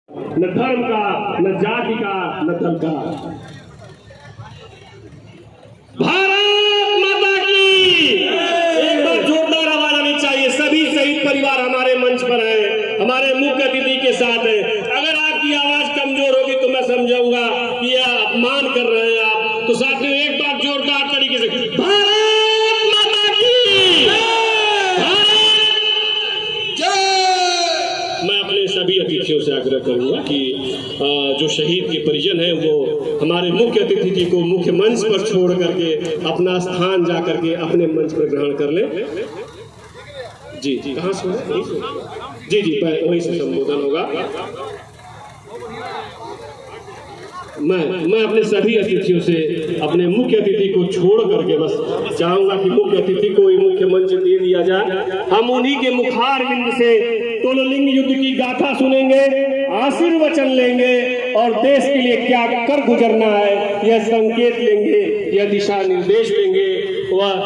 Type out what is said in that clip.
न धर्म का, न जाति का, न दल का। भारत माता की एक बार जोरदार आवाज आनी चाहिए। सभी शहीद परिवार हमारे मंच पर हैं, हमारे मुख्य अतिथि के साथ हैं। अगर आपकी आवाज कमजोर होगी तो मैं समझाऊंगा कि यह अपमान कर रहे हैं आप। तो साथियों एक बार जोरदार तरीके से भारत माता की जय। मैं अपने सभी अतिथियों से आग्रह करूंगा कि जो शहीद के परिजन हैं वो हमारे मुख्य अतिथि जी को मुख्य मंच पर छोड़ करके अपना स्थान जा करके अपने मंच पर ग्रहण कर लें। जी जी कहाँ से जी जी वहीं से संबोधन होगा। मैं अपने सभी अतिथियों से अपने मुख्य अतिथि को छोड़ करके बस चाहूंगा कि मुख्य अतिथि को ही मुख्य मंच दे दिया जाए। हम उन्हीं के मुखार बिंद से तोलोलिंग युद्ध की गाथा सुनेंगे, आशीर्वचन लेंगे और देश के लिए क्या कर गुजरना है यह संकेत लेंगे, यह दिशा निर्देश लेंगे। वह